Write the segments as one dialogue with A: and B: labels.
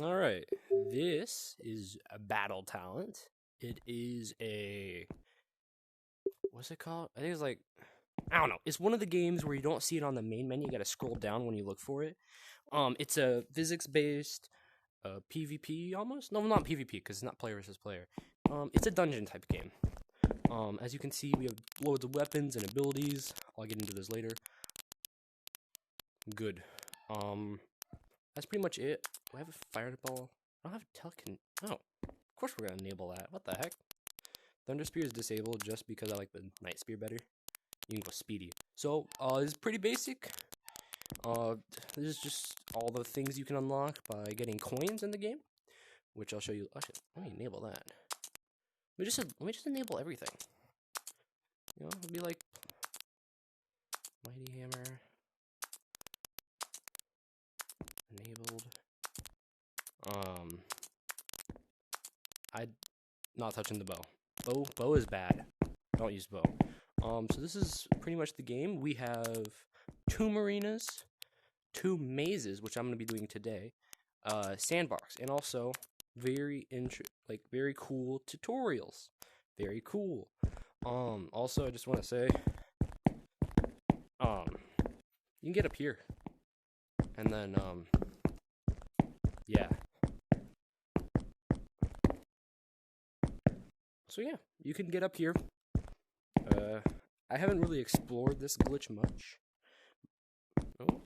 A: All right, this is a battle talent. It is a what's it called? I think it's like I don't know. It's one of the games where you don't see it on the main menu. You got to scroll down when you look for it. It's a physics-based PvP almost. No, not PvP because it's not player versus player. It's a dungeon type game. As you can see, we have loads of weapons and abilities. I'll get into this later. Good. That's pretty much it. Do I have a fireball? I don't have telekin. Oh, of course we're gonna enable that. What the heck? Thunder Spear is disabled just because I like the Night Spear better. You can go speedy. So, it's pretty basic. This is just all the things you can unlock by getting coins in the game, which I'll show you. Actually, let me enable that. Let me just enable everything. You know, it'd be like Mighty Hammer enabled. I'm not touching the bow. Bow is bad. Don't use bow. So this is pretty much the game. We have 2 marinas, 2 mazes, which I'm going to be doing today, sandbox, and also very cool tutorials. Very cool. Also, I just want to say, you can get up here, and then, yeah. So yeah, you can get up here. I haven't really explored this glitch much. Oh.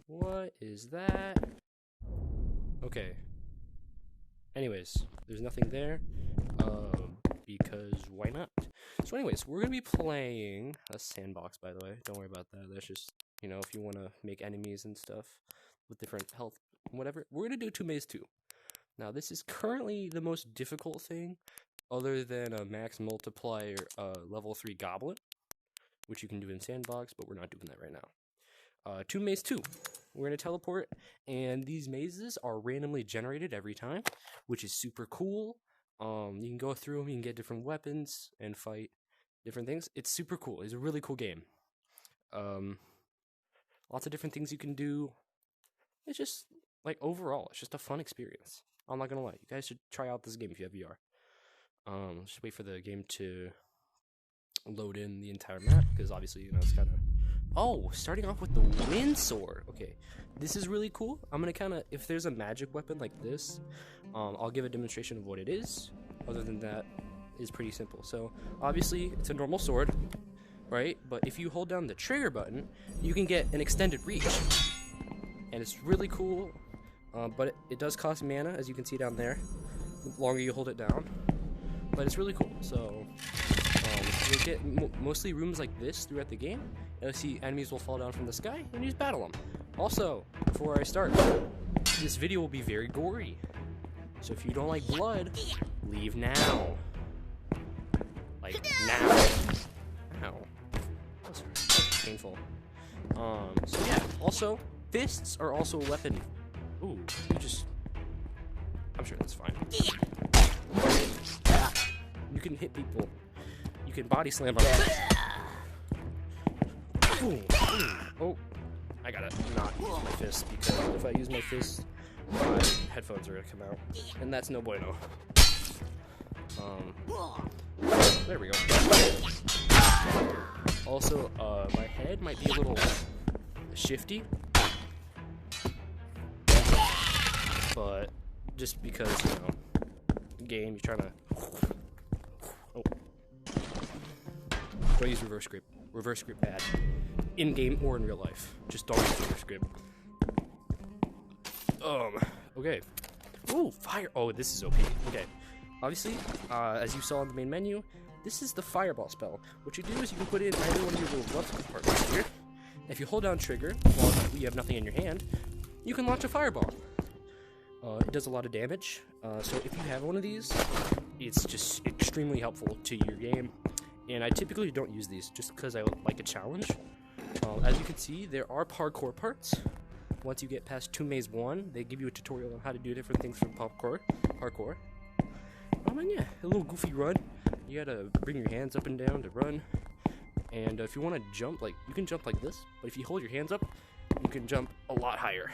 A: What is that? Okay. Anyways, there's nothing there. Because why not? So anyways, we're gonna be playing a sandbox, by the way. Don't worry about that. That's just, you know, if you want to make enemies and stuff with different health, whatever. We're gonna do 2 maze 2. Now, this is currently the most difficult thing, other than a max multiplier level 3 goblin, which you can do in sandbox, but we're not doing that right now. 2 maze 2. We're going to teleport, and these mazes are randomly generated every time, which is super cool. You can go through them, you can get different weapons, and fight different things. It's super cool. It's a really cool game. Lots of different things you can do. It's just, like, overall, it's just a fun experience. I'm not going to lie. You guys should try out this game if you have VR. Just wait for the game to load in the entire map, because obviously, you know, it's kind of... Oh, starting off with the wind sword. Okay, this is really cool. I'm going to kind of... If there's a magic weapon like this, I'll give a demonstration of what it is. Other than that, it's pretty simple. So, obviously, it's a normal sword, right? But if you hold down the trigger button, you can get an extended reach. And it's really cool, but it does cost mana, as you can see down there, the longer you hold it down. But it's really cool. So you'll get mostly rooms like this throughout the game. You'll see enemies will fall down from the sky, and you just battle them. Also, before I start, this video will be very gory. So if you don't like blood, leave now. Like, now. Ow. That's painful. So yeah, also, fists are also a weapon. Ooh, I'm sure that's fine. You can hit people. You can body slam them. Ooh. Oh, I gotta not use my fist, because if I use my fist, my headphones are gonna come out, and that's no bueno. There we go. Also, my head might be a little shifty, but just because, you know, game, you're trying to... Oh. Don't use reverse grip. Reverse grip bad. In game or in real life. Just don't use reverse grip. Okay. Ooh, fire. Oh, this is OP. Okay. Obviously, as you saw in the main menu, this is the fireball spell. What you do is you can put in either one of your little glove compartments here. If you hold down trigger while you have nothing in your hand, you can launch a fireball. It does a lot of damage, so if you have one of these, it's just extremely helpful to your game, and I typically don't use these just because I like a challenge. As you can see, there are parkour parts. Once you get past 2 maze 1, they give you a tutorial on how to do different things for parkour. And yeah, a little goofy run. You gotta bring your hands up and down to run, and if you want to jump, like, you can jump like this, but if you hold your hands up, you can jump a lot higher.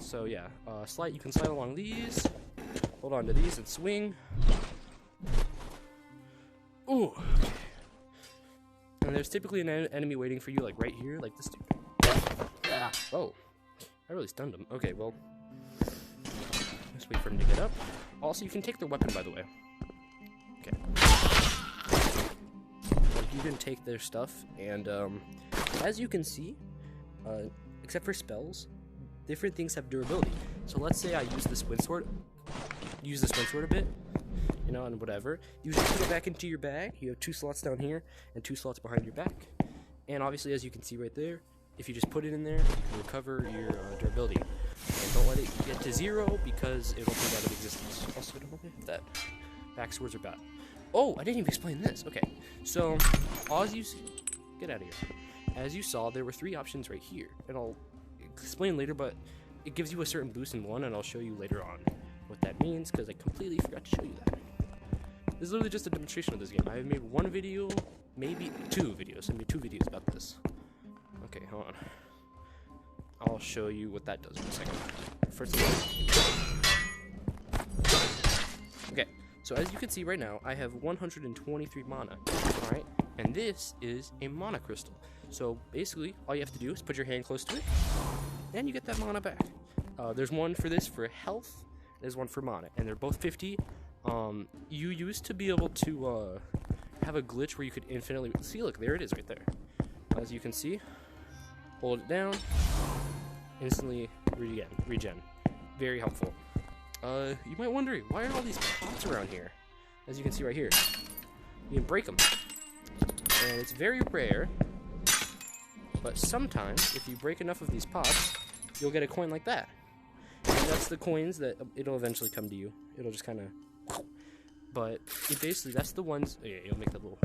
A: So yeah, slide. You can slide along these. Hold on to these and swing. Ooh. And there's typically an enemy waiting for you, like right here, like this dude. Ah. Oh, I really stunned him. Okay, well, let's wait for him to get up. Also, you can take their weapon, by the way. Okay. Like, you can take their stuff, and as you can see, except for spells, different things have durability. So let's say I use the Spin Sword a bit, you know, and whatever. You just put it back into your bag. You have 2 slots down here and 2 slots behind your back. And obviously, as you can see right there, if you just put it in there, you can recover your durability. And don't let it get to 0 because it'll put out of existence. Also, don't know if that back swords are bad. Oh, I didn't even explain this. Okay, so as you get out of here. As you saw, there were 3 options right here, and I'll explain later. But it gives you a certain boost in one, and I'll show you later on what that means because I completely forgot to show you that. This is literally just a demonstration of this game. I have made 1 video, maybe 2 videos. I made 2 videos about this. Okay, hold on. I'll show you what that does in a second. First of all, okay. So as you can see right now, I have 123 mana. All right, and this is a mana crystal. So basically, all you have to do is put your hand close to it, and you get that mana back. There's one for this for health. There's one for mana, and they're both 50. You used to be able to have a glitch where you could infinitely see. Look, there it is right there. As you can see, hold it down, instantly regen. Very helpful. You might wonder, why are all these pots around here? As you can see right here, you can break them, and it's very rare. But sometimes, if you break enough of these pots, you'll get a coin like that. And that's the coins that it'll eventually come to you. It'll just kind of... But it basically, that's the ones... Oh yeah, you'll make that little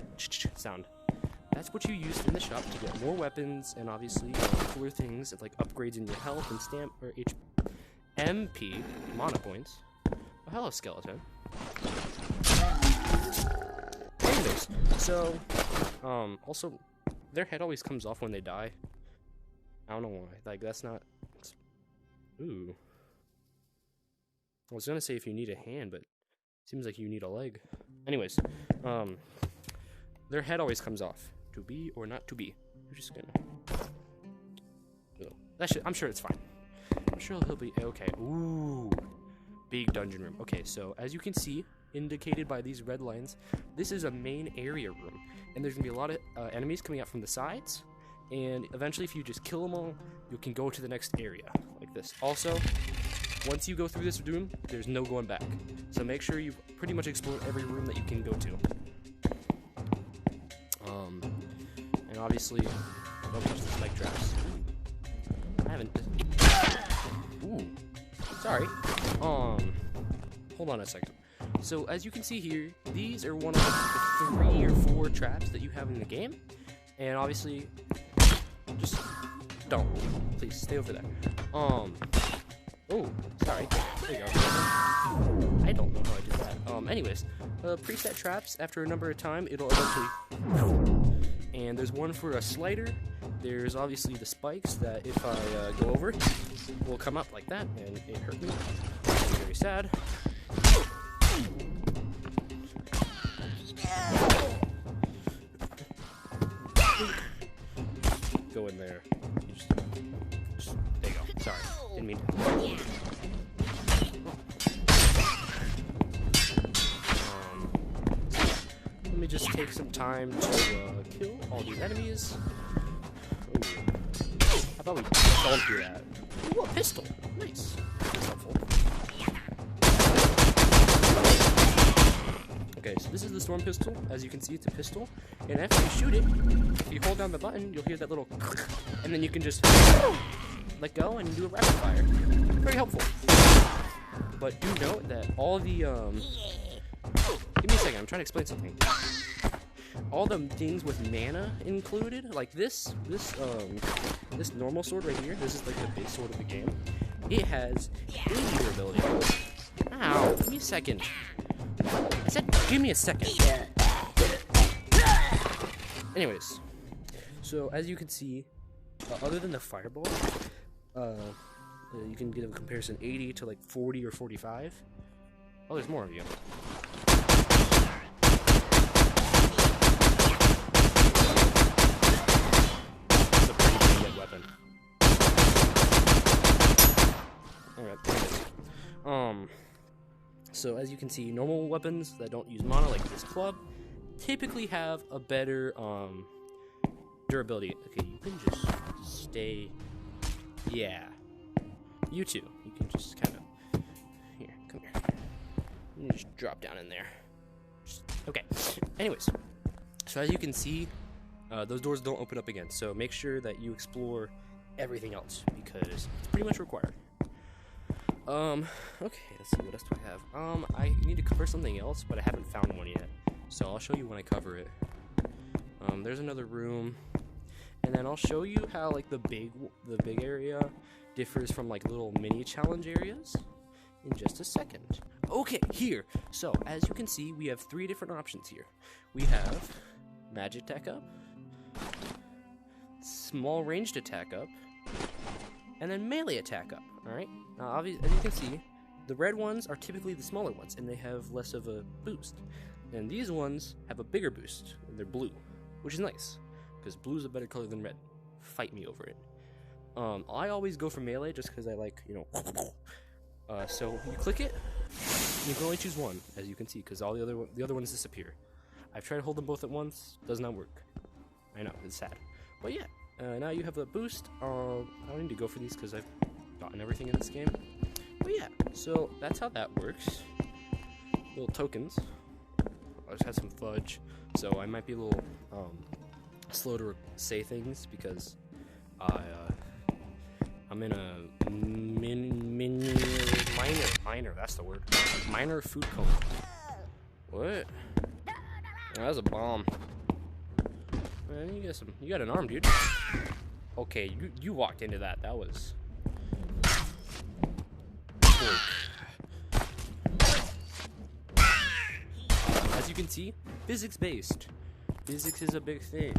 A: sound. That's what you use in the shop to get more weapons and obviously cooler things like upgrades in your health and stamp or MP mana points. Oh, hello, skeleton. Anyways, so also their head always comes off when they die. I don't know why. Like, that's not... Ooh. I was gonna say if you need a hand, but it seems like you need a leg. Anyways, their head always comes off. To be or not to be. We're just gonna... I'm sure it's fine. I'm sure he'll be okay. Ooh. Big dungeon room. Okay, so as you can see, indicated by these red lines, this is a main area room. And there's gonna be a lot of enemies coming out from the sides. And eventually, if you just kill them all, you can go to the next area, like this. Also, once you go through this room, there's no going back. So make sure you pretty much explore every room that you can go to. And obviously, don't touch the spike traps. I haven't... Ooh. Sorry. Hold on a second. So, as you can see here, these are one of the 3 or 4 traps that you have in the game. And obviously, just don't. Please, stay over there. Oh, sorry. There you go. I don't know how I did that. Anyways, preset traps, after a number of time, it'll eventually... And there's one for a slider. There's obviously the spikes that if I go over, will come up like that, and it hurt me. Very sad. Go in there. Just, there you go. Sorry. Didn't mean to. Let me just take some time to kill all these enemies. Ooh. How about we don't do that? Ooh, a pistol. Nice. That's helpful. Okay, so this is the storm pistol. As you can see, it's a pistol. And after you shoot it, if you hold down the button, you'll hear that little and then you can just let go and do a rapid fire. Very helpful. But do note that all the give me a second, I'm trying to explain something. All the things with mana included, like this normal sword right here, this is like the base sword of the game. It has 80 durability. Ow, give me a second. I said give me a second. Anyways, so as you can see, other than the fireball, You can get a comparison 80 to like 40 or 45. Oh, there's more of you. That's a pretty good weapon. Alright, so as you can see, normal weapons that don't use mana, like this club, typically have a better durability. Okay, you can just stay. Yeah, you too. You can just kind of here. Come here. You just drop down in there. Okay. Anyways, so as you can see, those doors don't open up again. So make sure that you explore everything else because it's pretty much required. Okay, let's see, what else do I have? I need to cover something else, but I haven't found one yet. So I'll show you when I cover it. There's another room, and then I'll show you how, like, the big area differs from, like, little mini challenge areas in just a second. Okay, here. So, as you can see, we have 3 different options here. We have magic attack up, small ranged attack up, and then melee attack up. Alright, now obviously, as you can see, the red ones are typically the smaller ones, and they have less of a boost. And these ones have a bigger boost, and they're blue, which is nice, because blue is a better color than red. Fight me over it. I always go for melee, just because I like, you know, so you click it, you can only choose one, as you can see, because all the other ones disappear. I've tried to hold them both at once, does not work. I know, it's sad. But yeah, now you have the boost. I don't need to go for these, because I've gotten everything in this game. But yeah, so that's how that works. Little tokens. I just had some fudge, so I might be a little slow to say things because I'm in a minor. That's the word. Minor food coma. What? Oh, that's a bomb. Man, you got an arm, dude. Okay, you walked into that. That was. As you can see, physics based. Physics is a big thing.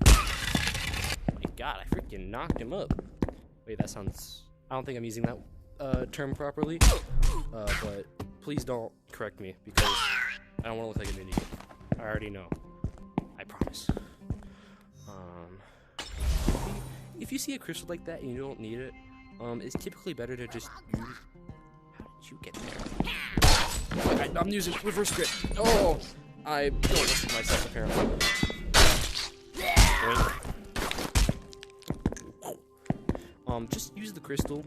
A: My God, I freaking knocked him up. Wait, that sounds. I don't think I'm using that term properly. But please don't correct me because I don't want to look like an idiot. I already know. I promise. If you see a crystal like that and you don't need it, it's typically better to just use. How did you get there? I'm using reverse grip. Oh, I don't listen to myself apparently. Just use the crystal.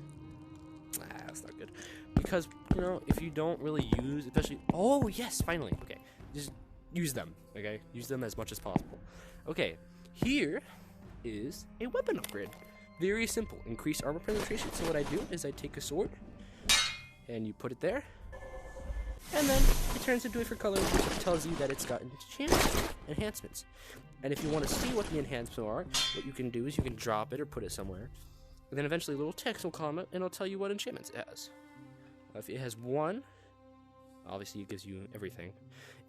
A: That's not good because you know if you don't really use, especially. Oh yes, finally. Okay, just use them. Okay, use them as much as possible. Okay, here is a weapon upgrade. Very simple. Increase armor penetration. So what I do is I take a sword and you put it there, and then it turns into a different color, which tells you that it's got enhancements. And if you want to see what the enhancements are, what you can do is you can drop it or put it somewhere, and then eventually a little text will come up and it'll tell you what enchantments it has. If it has 1, obviously it gives you everything.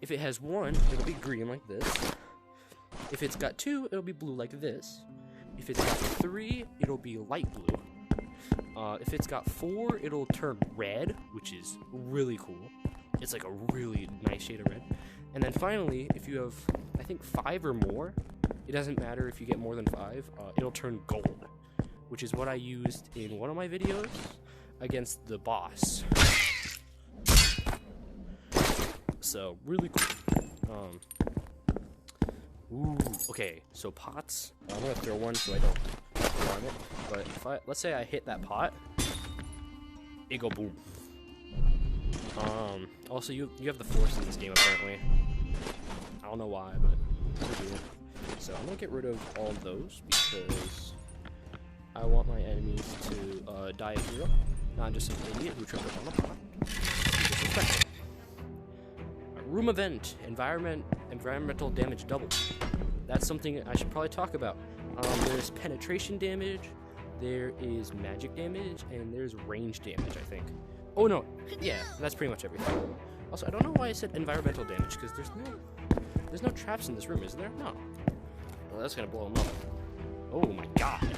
A: If it has 1, it'll be green like this. If it's got 2, it'll be blue like this. If it's got 3, it'll be light blue. If it's got 4, it'll turn red, which is really cool. It's like a really nice shade of red. And then finally, if you have, I think, 5 or more, it doesn't matter if you get more than 5, it'll turn gold, which is what I used in one of my videos against the boss. So, really cool. Ooh, okay, so pots. I'm gonna throw one so I don't harm it. But if let's say I hit that pot, it go boom. Also you have the force in this game apparently. I don't know why, but I do. So I'm gonna get rid of all of those because I want my enemies to die a hero. Not just an idiot who tripped up on the pot. Disrespectful. Room event, environmental damage doubled. That's something I should probably talk about. There's penetration damage, there is magic damage, and there's range damage, I think. Oh no, yeah, that's pretty much everything. Also, I don't know why I said environmental damage, because there's no traps in this room, is there? No. Well, that's gonna blow him up. Oh my god.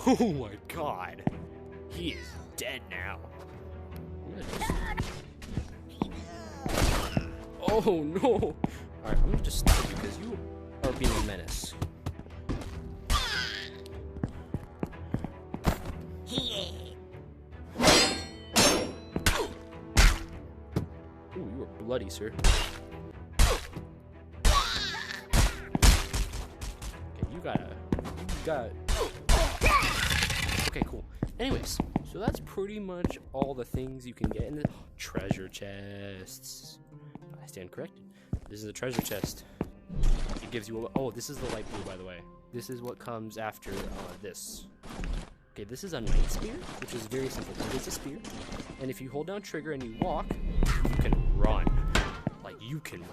A: Oh my god. He is dead now. Oh no. Alright, I'm gonna just stop you because you are being a menace. Ooh, you are bloody, sir. Okay, you got. Okay, cool. Anyways, so that's pretty much all the things you can get in the treasure chests. I stand corrected. This is a treasure chest. It gives you oh, this is the light blue, by the way. This is what comes after this. Okay, this is a night spear, which is very simple. It is a spear, and if you hold down trigger and you walk, you can run. Like, you can...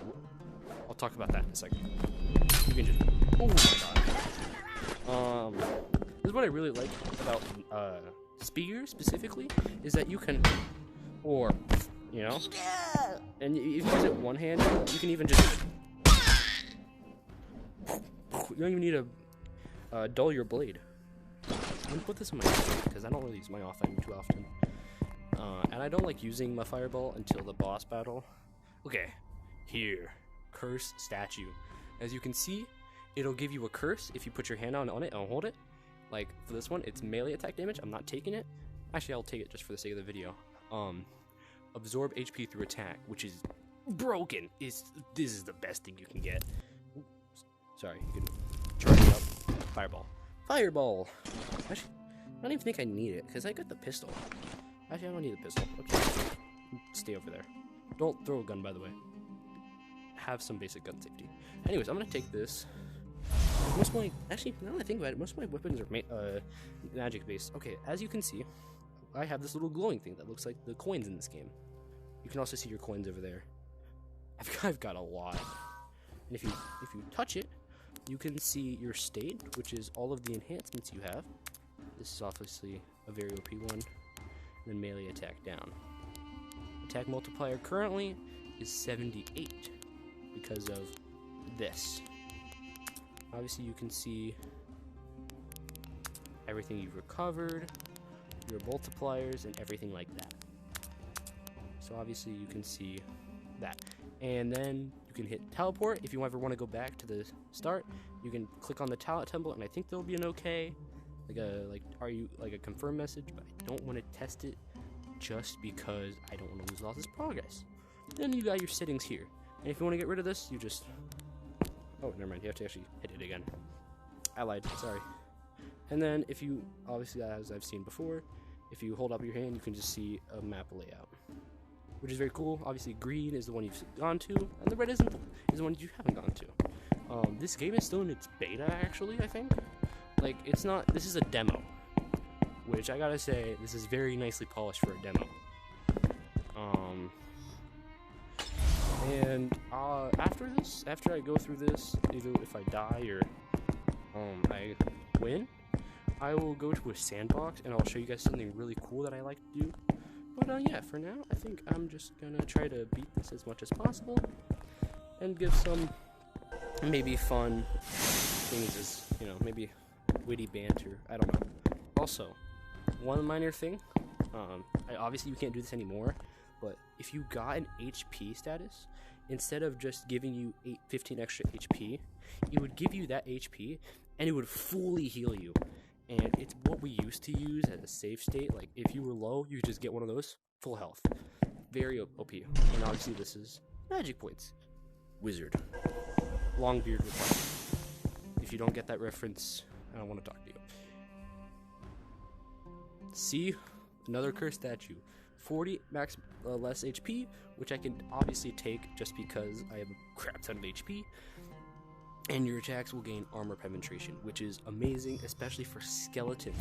A: I'll talk about that in a second. You can just... Oh my god. This is what I really like about spears, specifically, is that you can... Or, you know? And if you use it one-handed, you can even just... You don't even need to dull your blade. I'm gonna put this in my offhand because I don't really use my offhand too often. And I don't like using my fireball until the boss battle. Okay, here. Curse statue. As you can see, it'll give you a curse if you put your hand on it and hold it. Like, for this one, it's melee attack damage. I'm not taking it. Actually, I'll take it just for the sake of the video. Absorb HP through attack, which is broken. This is the best thing you can get. Ooh, sorry, you can charge it up. Fireball. Fireball! Actually, I don't even think I need it, because I got the pistol. Actually, I don't need the pistol. Okay. Stay over there. Don't throw a gun, by the way. Have some basic gun safety. Anyways, I'm going to take this. Most of my... Actually, now that I think about it, most of my weapons are magic-based. Okay, as you can see, I have this little glowing thing that looks like the coins in this game. You can also see your coins over there. I've got a lot. And if you touch it, you can see your state, which is all of the enhancements you have. This is obviously a very OP one. And then melee attack down. Attack multiplier currently is 78 because of this. Obviously you can see everything you've recovered, your multipliers, and everything like that. So obviously you can see that. And then you can hit teleport. If you ever want to go back to the start, you can click on the talent temple, and I think there'll be an okay, like a confirm message, but I don't want to test it just because I don't want to lose all this progress. Then you got your settings here. And if you want to get rid of this, you just... Oh, never mind. You have to actually hit it again. I lied. Sorry. And then if you, obviously, as I've seen before, if you hold up your hand, you can just see a map layout, which is very cool. Obviously, green is the one you've gone to, and the red is the one you haven't gone to. This game is still in its beta, actually, I think. Like, it's not... This is a demo, which I gotta say, this is very nicely polished for a demo. And after I go through this, either if I die or I win, I will go to a sandbox and I'll show you guys something really cool that I like to do. But yeah, for now, I think I'm just gonna try to beat this as much as possible and give some maybe fun things as, you know, maybe witty banter. I don't know. Also, one minor thing, obviously you can't do this anymore, but if you got an HP status, instead of just giving you 15 extra HP, it would give you that HP and it would fully heal you. And it's what we used to use as a save state. Like, if you were low, you could just get one of those, full health. Very OP. And obviously this is magic points. Wizard. Long beard required. If you don't get that reference, I don't want to talk to you. See? Another cursed statue. 40 max less HP, which I can obviously take just because I have a crap ton of HP. And your attacks will gain armor penetration, which is amazing, especially for skeletons.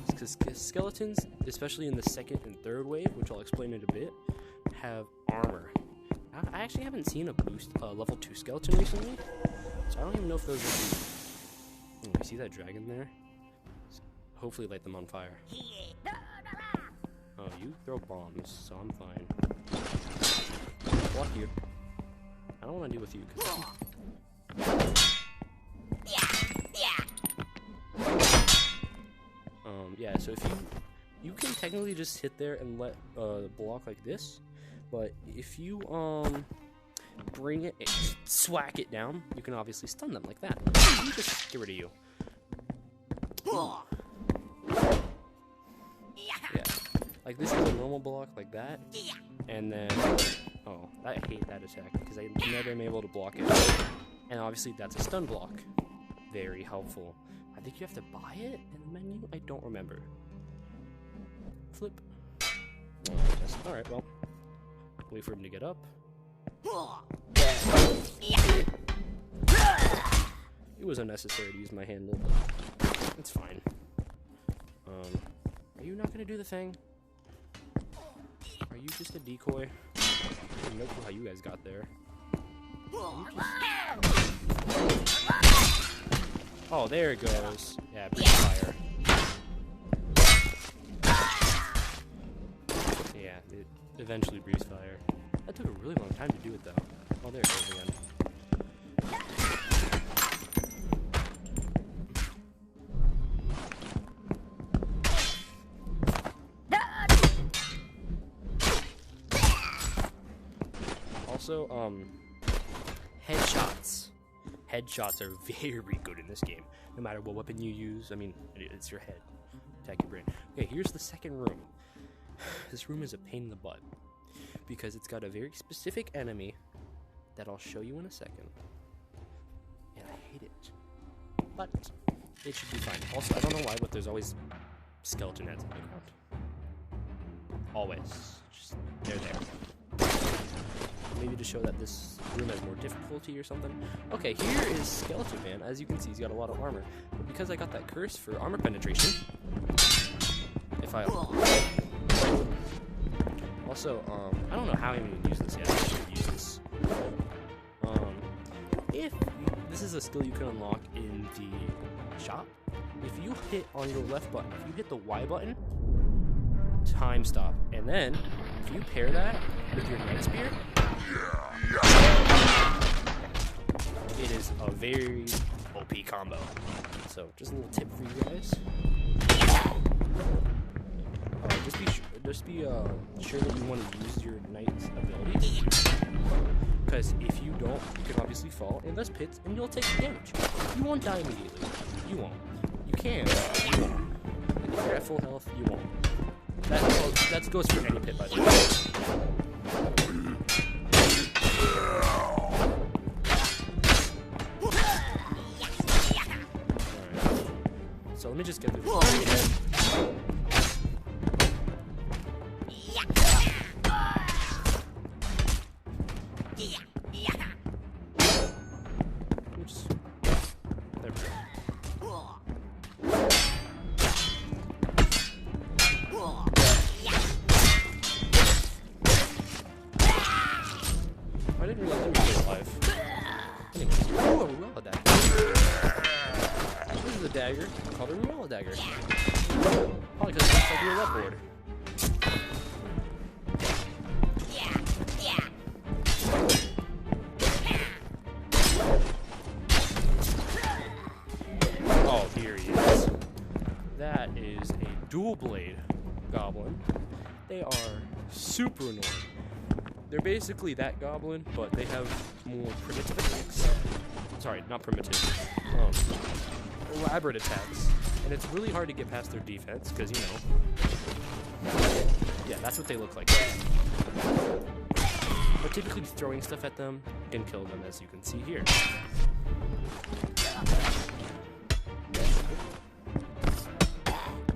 A: Because skeletons, especially in the second and third wave, which I'll explain in a bit, have armor. I actually haven't seen a boost level 2 skeleton recently, so I don't even know if those will be... Oh, you see that dragon there? Hopefully light them on fire. Oh, you throw bombs, so I'm fine. Block you. I don't want to deal with you, because... Yeah, so if you can technically just hit there and let block like this, but if you bring it, swack it down, you can obviously stun them like that. You just get rid of you. Yeah, like this is a normal block like that, and then oh, I hate that attack because I never am able to block it. And obviously that's a stun block. Very helpful. I think you have to buy it in the menu. I don't remember. Flip. Alright, well. Wait for him to get up. It was unnecessary to use my handle, but it's fine. Are you not gonna do the thing? Are you just a decoy? I have no clue how you guys got there. Oh, there it goes. Yeah, breathe fire. Yeah, it eventually breathes fire. That took a really long time to do it, though. Oh, there it goes again. Also, headshots. Headshots are very good in this game. No matter what weapon you use, I mean, it's your head. Attack your brain. Okay, here's the second room. This room is a pain in the butt because it's got a very specific enemy that I'll show you in a second. And I hate it. But it should be fine. Also, I don't know why, but there's always skeleton heads on the ground. Always. Just, they're there. Maybe to show that this room has more difficulty or something. Okay, here is Skeleton Man. As you can see, he's got a lot of armor. But because I got that curse for armor penetration, if I... Also, I don't know how I'm going to use this yet. I should use this. This is a skill you can unlock in the shop. If you hit on your left button, if you hit the Y button, time stop. And then, if you pair that with your Night Spear, it is a very OP combo. So, just a little tip for you guys. Just be sure that you want to use your Knight's abilities. Because if you don't, you can obviously fall in those pits and you'll take damage. You won't die immediately. You won't. You can. You won't. If you're at full health, you won't. That goes for any pit, by the way. So let me just get this. I didn't realize I was still alive. Anyways, oh, a Ruella dagger. This is a dagger called a Ruella dagger. Probably because it's like a roulette board. Oh, here he is. That is a dual blade goblin. They are super annoying. They're basically that goblin, but they have more primitive attacks. Sorry, not primitive. Elaborate attacks. And it's really hard to get past their defense, because, you know... Yeah, that's what they look like. But typically throwing stuff at them can kill them, as you can see here.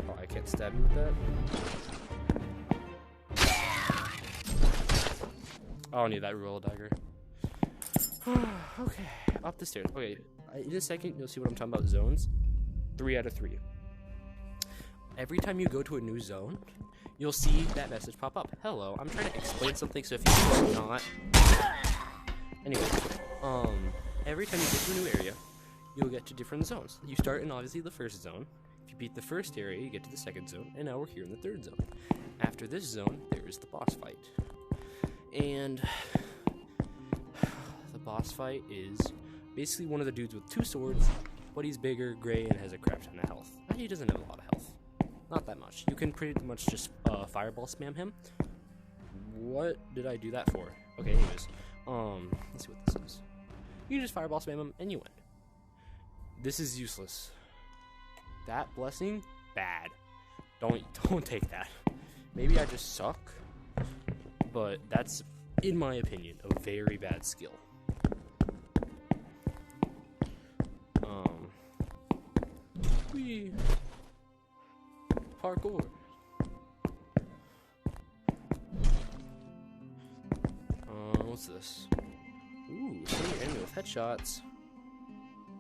A: Oh, I can't stab you with that. I don't need that Ruella dagger. Okay, up the stairs. Okay, in a second you'll see what I'm talking about. Zones. 3 out of 3. Every time you go to a new zone, you'll see that message pop up. Hello, I'm trying to explain something, so if you do not... Anyway, every time you get to a new area, you'll get to different zones. You start in, obviously, the first zone. If you beat the first area, you get to the second zone, and now we're here in the third zone. After this zone, there is the boss fight. And the boss fight is basically one of the dudes with 2 swords, but he's bigger, gray, and has a crap ton of health. He doesn't have a lot of health. Not that much. You can pretty much just fireball spam him. What did I do that for? Okay, anyways. Let's see what this is. You can just fireball spam him and you win. This is useless. That blessing, bad. Don't take that. Maybe I just suck, but that's, in my opinion, a very bad skill. Parkour. What's this? Ooh, send your enemy with headshots.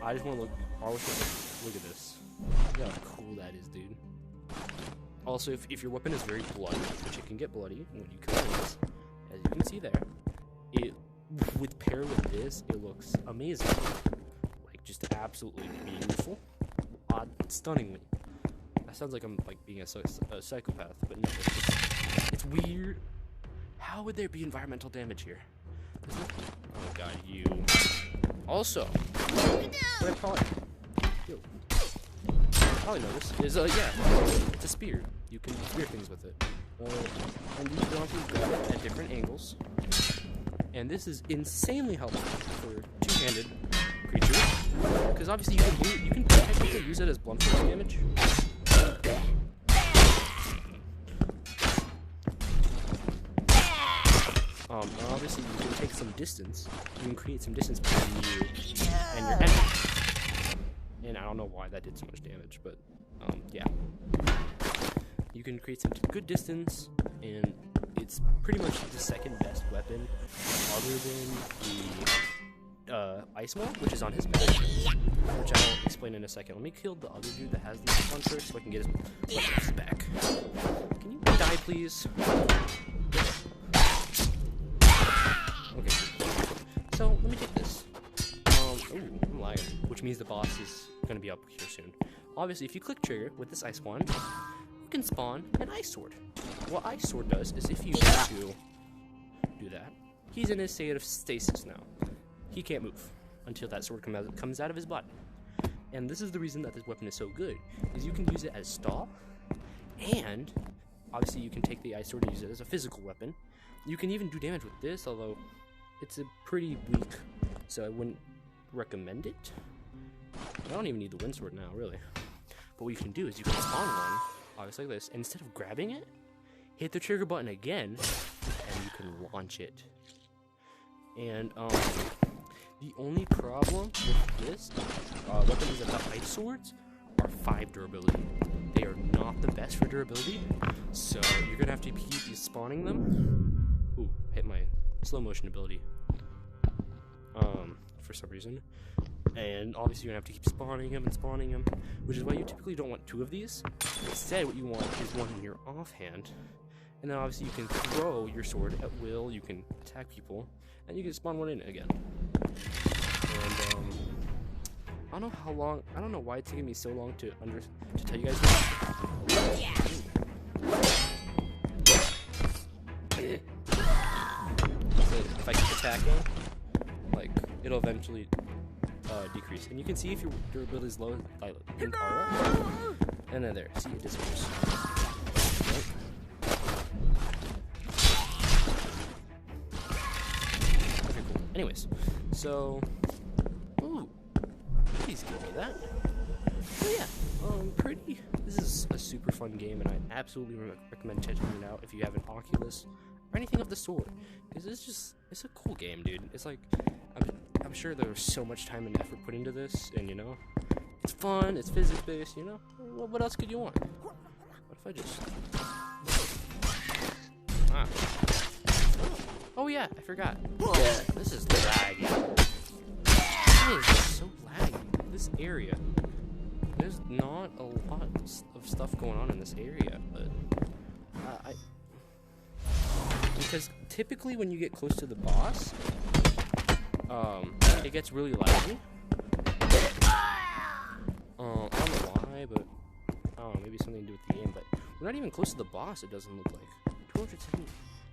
A: I just want to look. Look at this. Look how cool that is, dude. Also, if your weapon is very bloody, which it can get bloody when you kill enemies, as you can see there, it paired with this, it looks amazing. Like, just absolutely beautiful. Stunningly. That sounds like I'm like being a psychopath, but no, it's weird. How would there be environmental damage here? Oh god, you. Also, what I probably notice is yeah, it's a spear. You can spear things with it, and you can also grab it at different angles. And this is insanely helpful for two-handed creatures, because obviously you can technically use it as blunt force damage. Obviously you can take some distance. You can create some distance between you and your enemy. And I don't know why that did so much damage, but yeah. You can create some good distance, and it's pretty much the second best weapon, other than the ice wall, which is on his back, which I'll explain in a second. Let me kill the other dude that has the ice one first, so I can get his weapons back. Can you die, please? Okay. So let me take this. Ooh, I'm lagging, which means the boss is gonna be up here soon. Obviously, if you click trigger with this ice wand, you can spawn an ice sword. What ice sword does is if you were to do that, he's in a state of stasis now. He can't move until that sword comes out of his body. And this is the reason that this weapon is so good, is you can use it as stall, and obviously you can take the ice sword and use it as a physical weapon. You can even do damage with this, although it's a pretty weak, so I wouldn't recommend it. I don't even need the wind sword now, really. But what you can do is you can spawn one, obviously like this, and instead of grabbing it, hit the trigger button again, and you can launch it. And the only problem with this weapon is that the ice swords are 5 durability. They are not the best for durability, so you're gonna have to keep spawning them. Ooh, hit my slow motion ability. For some reason. And obviously you're gonna have to keep spawning him and spawning him, which is why you typically don't want 2 of these. Instead, what you want is one in your offhand. And then obviously you can throw your sword at will, you can attack people, and you can spawn one in again. And I don't know why it's taking me so long to tell you guys this. If I keep attacking, like, it'll eventually decrease. And you can see if your durability is low, like in Aura. And then there, see, it disappears. Right? Okay, cool. Anyways, so, ooh, please give me that. So yeah, this is a super fun game, and I absolutely recommend checking it out if you have an Oculus or anything of the sort, because it's a cool game, dude. It's like, I'm sure there was so much time and effort put into this, and you know, it's fun, it's physics based, you know, what else could you want? What if I just, oh yeah, I forgot, this is laggy, it is so laggy, this area, there's not a lot of stuff going on in this area, but, because typically when you get close to the boss, it gets really laggy. I don't know why, but I don't know, maybe something to do with the game, but we're not even close to the boss, it doesn't look like.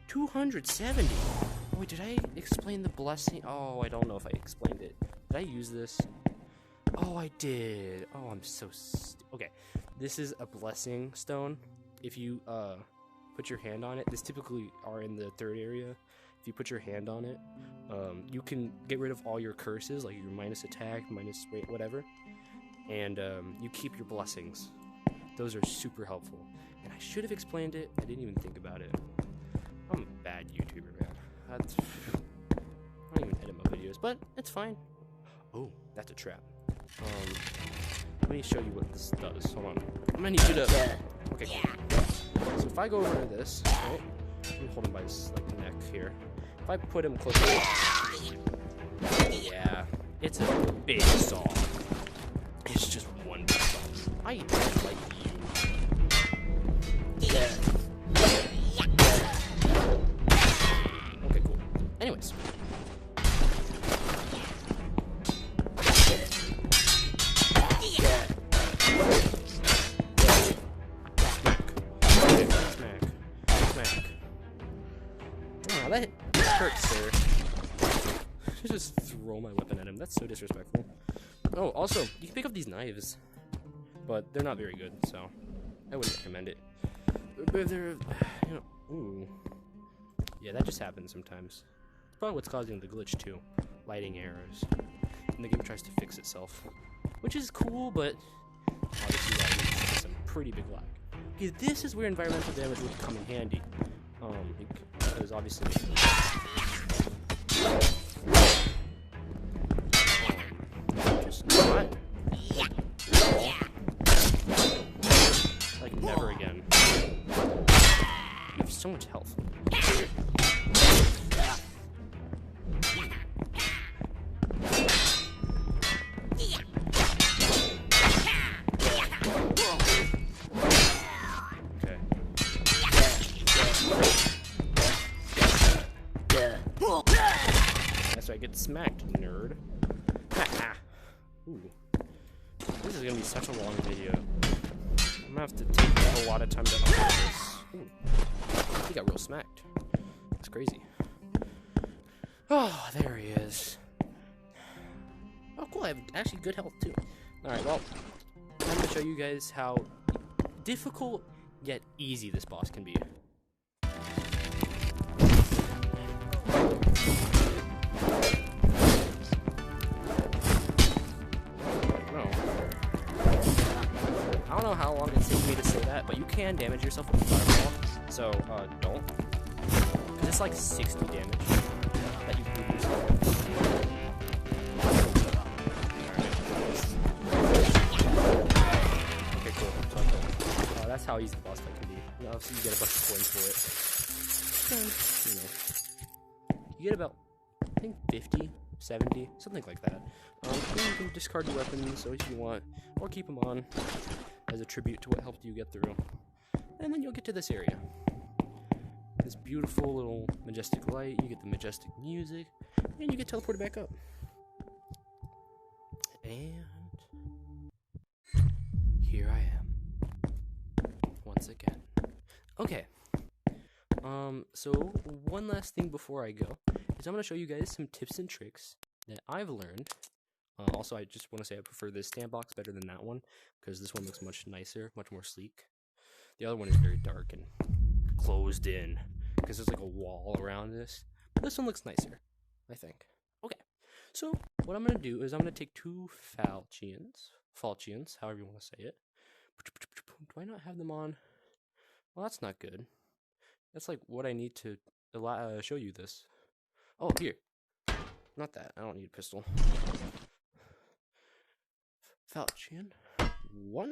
A: 270! Oh, wait, did I explain the blessing? Oh, I don't know if I explained it. Did I use this? Oh, I did. Oh, I'm so okay. This is a blessing stone. If you put your hand on it, this typically are in the third area. If you put your hand on it, you can get rid of all your curses, like your minus attack, minus weight, whatever, and you keep your blessings. Those are super helpful. And I should have explained it. I didn't even think about it. I'm a bad YouTuber, man. I don't even edit my videos, but it's fine. Oh, that's a trap. Let me show you what this does. Hold on. I'm gonna need you to. Okay, cool. So if I go over to this, right? Let me hold him by his like neck here. If I put him close to yeah, it's a big saw. It's just one big saw. I don't like you. Okay, cool. Anyways. That hurts, sir. Just throw my weapon at him. That's so disrespectful. Oh, also, you can pick up these knives, but they're not very good, so I wouldn't recommend it. But they're, you know, ooh. Yeah, that just happens sometimes. It's probably what's causing the glitch, too. Lighting errors. And the game tries to fix itself. Which is cool, but obviously that leads to some pretty big lag. Okay, this is where environmental damage would come in handy. Because obviously just not like never again. You have so much health. I get smacked, nerd. Ooh. This is gonna be such a long video. I'm gonna have to take a lot of time to upload this. Ooh. He got real smacked. That's crazy. Oh, there he is. Oh, cool. I have actually good health, too. Alright, well, I'm gonna show you guys how difficult yet easy this boss can be. I don't know how long it takes me to say that, but you can damage yourself with a fireball, so don't. Because it's like 60 damage that you can do yourself. Okay, cool. So, that's how easy the boss fight can be. You know, obviously you get a bunch of coins for it. And, you know, you get about, I think, 50, 70, something like that. Then you can discard your weapons if you want, or keep them on as a tribute to what helped you get through. And then you'll get to this area. This beautiful little majestic light, you get the majestic music, and you get teleported back up. And here I am. Once again. Okay. So one last thing before I go is I'm going to show you guys some tips and tricks that I've learned. Also, I just want to say I prefer this sandbox better than that one, because this one looks much nicer, much more sleek. The other one is very dark and closed in, because there's like a wall around this. But this one looks nicer, I think. Okay, so what I'm going to do is I'm going to take two falchions, however you want to say it. Do I not have them on? Well, that's not good. That's like what I need to show you this. Oh, here. Not that. I don't need a pistol. Falchion. One?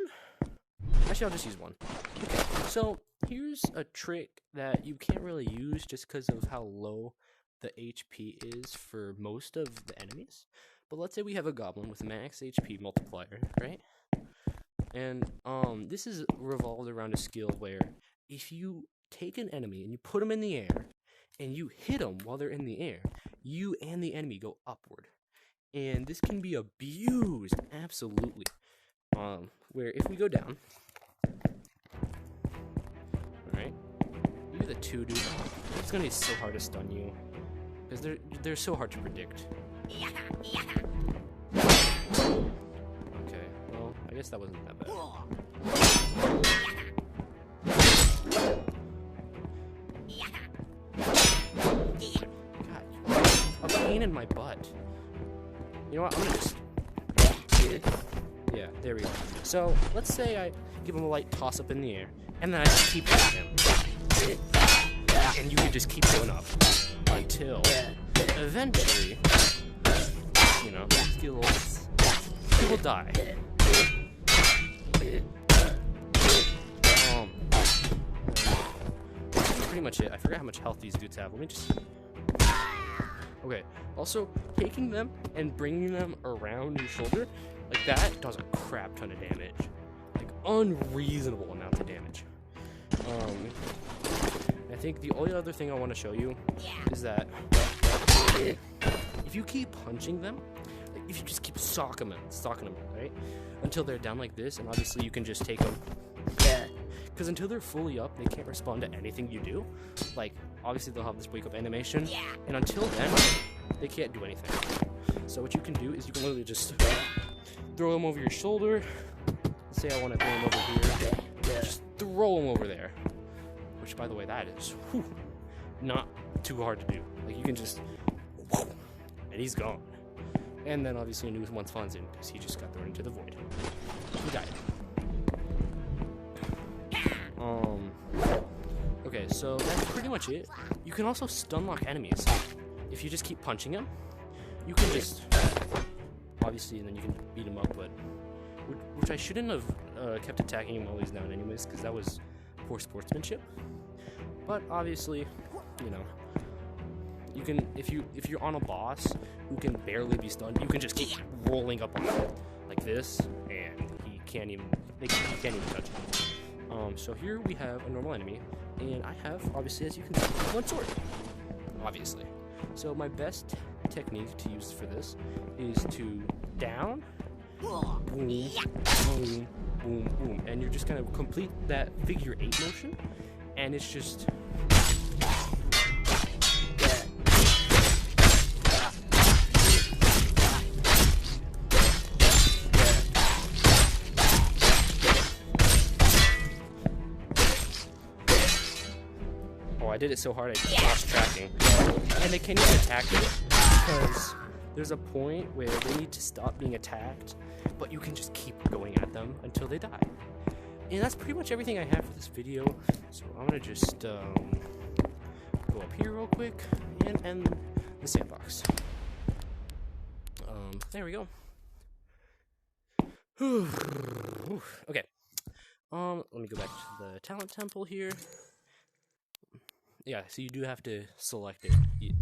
A: Actually, I'll just use one. Okay, so here's a trick that you can't really use just because of how low the HP is for most of the enemies. But let's say we have a goblin with max HP multiplier, right? And this is revolved around a skill where if you take an enemy and you put them in the air and you hit them while they're in the air, you and the enemy go upward. And this can be abused, absolutely. Where if we go down, alright, you do the 2, dude. It's gonna be so hard to stun you, because they're so hard to predict. Okay, well, I guess that wasn't that bad. God, a pain in my butt. You know what? I'm gonna just... Yeah, there we go. So, let's say I give him a light toss up in the air, and then I just keep hitting him. And you can just keep going up until eventually, you know, he will die. Pretty much it. I forgot how much health these dudes have. Let me just... Okay, also, taking them and bringing them around your shoulder, like that, does a crap ton of damage. Like, unreasonable amounts of damage. I think the only other thing I want to show you is that if you keep punching them, like if you just keep socking them, right, until they're down like this, and obviously you can just take them, because until they're fully up, they can't respond to anything you do. Like, obviously they'll have this wake up animation, and until then, they can't do anything. So what you can do is you can literally just throw them over your shoulder. Let's say I want to throw them over here, just throw them over there. Which, by the way, that is not too hard to do. Like, you can just, and he's gone. And then, obviously, a new one spawns in, because he just got thrown into the void. He died. Okay, so that's pretty much it. You can also stun lock enemies. If you just keep punching them, you can just, obviously, and then you can beat him up, but, which I shouldn't have kept attacking him while he's down anyways, because that was poor sportsmanship. But obviously, you know, you can, if you're on a boss who can barely be stunned, you can just keep rolling up on him like this, and he can't even touch him. So here we have a normal enemy, and I have, obviously, as you can see, one sword. Obviously. So my best technique to use for this is to down, boom, boom, boom, boom, and you're just gonna complete that figure 8 motion, and it's just... Oh, I did it so hard I lost tracking. And they can't even attack you because there's a point where they need to stop being attacked, but you can just keep going at them until they die. And that's pretty much everything I have for this video. So I'm gonna just go up here real quick and end the sandbox. There we go. Okay. Let me go back to the talent temple here. Yeah, so you do have to select it. Yeah.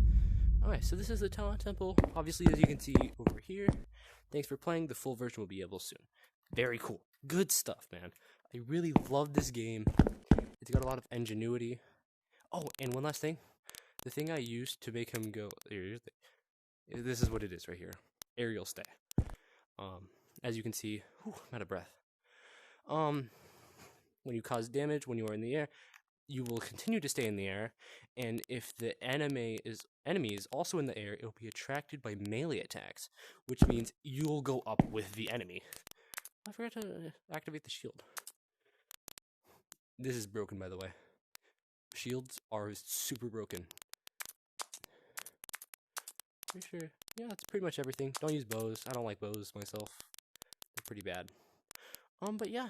A: Alright, so this is the talent temple. Obviously, as you can see over here. Thanks for playing. The full version will be able soon. Very cool. Good stuff, man. I really love this game. It's got a lot of ingenuity. Oh, and one last thing. The thing I used to make him go... This is what it is right here. Aerial stay. As you can see... Whew, I'm out of breath. When you cause damage when you are in the air, you will continue to stay in the air, and if the enemy is also in the air, it will be attracted by melee attacks, which means you'll go up with the enemy. I forgot to activate the shield. This is broken, by the way. Shields are super broken. Pretty sure. Yeah, that's pretty much everything. Don't use bows. I don't like bows myself. They're pretty bad. But yeah.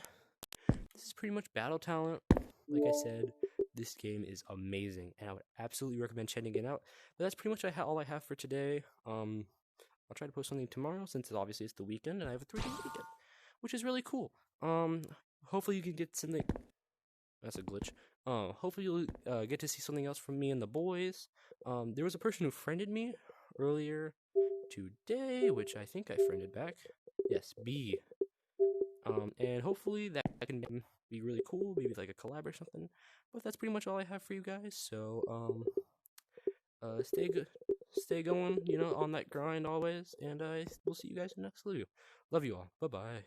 A: This is pretty much battle talent. Like I said, this game is amazing, and I would absolutely recommend checking it out. But that's pretty much all I have for today. I'll try to post something tomorrow, since obviously it's the weekend, and I have a 3-day weekend, which is really cool. Hopefully you can get something... That's a glitch. Hopefully you'll get to see something else from me and the boys. There was a person who friended me earlier today, which I think I friended back. Yes, B. And hopefully that can be really cool, maybe like a collab or something. But that's pretty much all I have for you guys. So, stay going, you know, on that grind always. And we'll see you guys in the next video. Love you all. Bye-bye.